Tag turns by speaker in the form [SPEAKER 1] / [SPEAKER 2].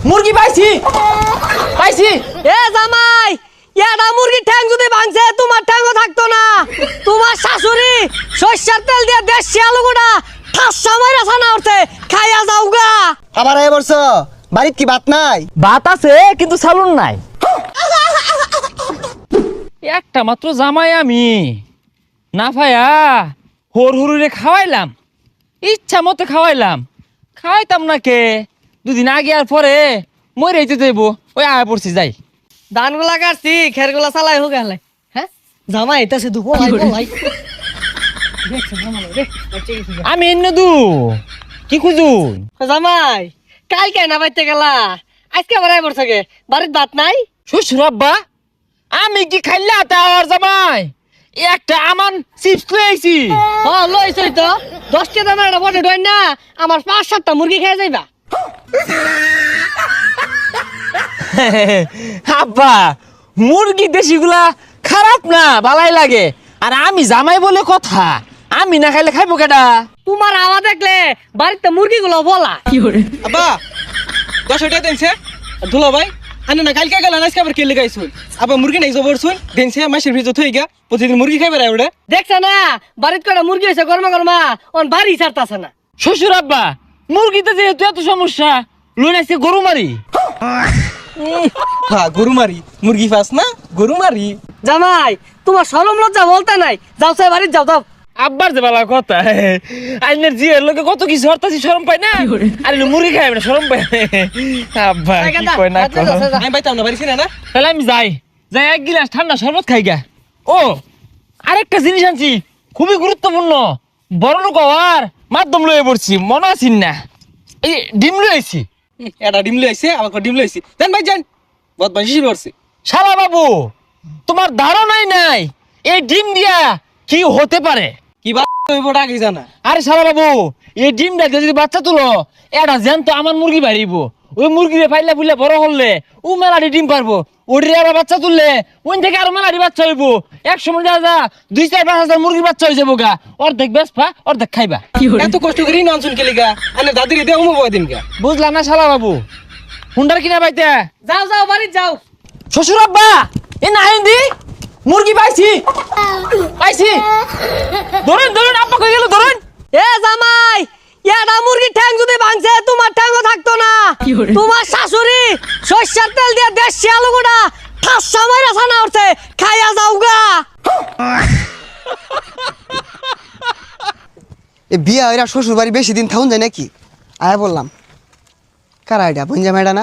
[SPEAKER 1] মুরগি পাইছি পাইছি।
[SPEAKER 2] এ জামাই, এটা মুরগির ঠ্যাং যদি ভাঙছে তোমার ঠ্যাংও থাকতো না। তোমার শাশুড়ি সরষের তেল দিয়ে দেশি আলু গোটা ঠাসা মাইরা ছানা উঠছে, খাইয়া যাও গা।
[SPEAKER 3] আবার আয় বলছ বাড়িত কি ভাত নাই?
[SPEAKER 1] ভাত আছে কিন্তু সালুন নাই। একটা মাত্র জামাই আমি না ভাইয়া হর হরুরে খাওয়াইলাম, ইচ্ছা মতো খাওয়াইলাম, খাওয়াইতাম না কে দুদিন আগে আর পরে মরে যেতে দেব। ওই আয় পড়ছি যাই।
[SPEAKER 2] ধানগুলা কাটছি, খেরগুলা চালাই হোক গেলে। হ্যাঁ জামাই এটা শুধু বলাই বলাই।
[SPEAKER 1] আমি এনে দু কি খুঁজুন?
[SPEAKER 2] জামাই কালকে না বাইতে গেলা, আজকে আবার আইবর থাকে, বাড়ির ভাত নাই?
[SPEAKER 1] শ্বশুর আব্বা আমি কি খাইলা তার জামাই একটা আমান চিপস লই আইছি।
[SPEAKER 2] হ্যাঁ লইছই তো, 10টা দামের একটা বটে ডয় না, আমার 5-7টা মুরগি খেয়ে যাইবা।
[SPEAKER 1] আব্বা মুরগি দেশিগুলা খারাপ না, ভালাই লাগে। আর আমি জামাই বলে কথা, আমি না খাইলে খাইবো কেডা?
[SPEAKER 2] তোমার আওয়াজ দেখলে বাড়িতে মুরগিগুলো বলা।
[SPEAKER 3] আব্বা 10 টাকা দেনছে দুলা ভাই আনে না কালকে গেল না আজকে আবার কে লাগাইছুন আবার মুরগি নাই জবরছুন দেনছে মাসের ভিতর থই গা প্রতিদিন মুরগি খাইবে রে ওড়ে
[SPEAKER 2] দেখছ না বাড়িতে কটা মুরগি হইছে গরমা গরমা, অন বাড়ি ছাড়তাছে না।
[SPEAKER 1] শ্বশুর আব্বা মুরগিতে যেহেতু এত সমস্যা লইন আইছে গরু মারি।
[SPEAKER 3] হ্যাঁ গরু মারি মুরগি ফাস না গরু মারি।
[SPEAKER 2] জামাই তোমার শরম লজ্জা বলতে নাই, যাও সাই বাড়ি যাও যাও।
[SPEAKER 1] আব্বার যে বালা কথা, আইনের জিয়ের লোকে কত কিছু হরতাছি শরম পাই না, আর মুরগি খাই না শরম পাই। আব্বা কি কয় না কয়।
[SPEAKER 3] আমি বাইতাম না বাড়ি ছিনা না
[SPEAKER 1] তাহলে আমি যাই যাই এক গিলাস ঠান্ডা শরবত খাই গা। ও আরেকটা জিনিস আনছি খুবই গুরুত্বপূর্ণ, বড় লোক হওয়ার মাধ্যম লয়ে পড়ছি, মনে আছিস না? এই ডিম লয়ে আইছি।
[SPEAKER 3] এটা ডিম লইছে আমাকে ডিম লইছি দেন ভাই যান বহুত বেশি করছে।
[SPEAKER 1] শালা বাবু তোমার ধারণাই নাই এই ডিম দিয়া কি হতে পারে।
[SPEAKER 3] কি বা হইব আগে জানা।
[SPEAKER 1] আরে শালা বাবু এই ডিমটা দিয়ে যদি বাচ্চা তুলো এটা জ্যান্ত আমার মুরগি বাড়িব, ওই মুরগিরে পাইলে ফুলে বড় হলে ও মেলাটি ডিম পারবো, ওটির আবার বাচ্চা তুললে ওই থেকে আরো মেলাটি বাচ্চা হইব। এক সময় যা যা 2-4-5 মুরগি বাচ্চা হয়ে যাবো গা, অর্ধেক বেসপা অর্ধেক খাইবা।
[SPEAKER 3] এত কষ্ট করি ননসুন কে লিগা আনে দাদিরে দেও মো দিন গা
[SPEAKER 1] বুঝলাম না শালা বাবু হুন্ডার কিনা পাইতে।
[SPEAKER 2] যাও যাও বাড়ি যাও।
[SPEAKER 1] শ্বশুর আব্বা এ না হিন্দি মুরগি পাইছি পাইছি, ধরুন ধরুন আব্বা কই গেল ধরুন।
[SPEAKER 2] এ জামাই এটা মুরগির ঠ্যাং যদি ভাঙছে তোমার ঠ্যাংও থাকতো না। তোমার শাশুড়ি সরষের তেল দিয়ে দেশি আলু গোটা ঠাসা মাইরা ছানা উঠছে, খাইয়া যাও গা।
[SPEAKER 4] এ বিয়া এরা শ্বশুর বাড়ি বেশি দিন থাকুন যায় নাকি? আয়া বললাম কারা এটা বঞ্জা মেডা না?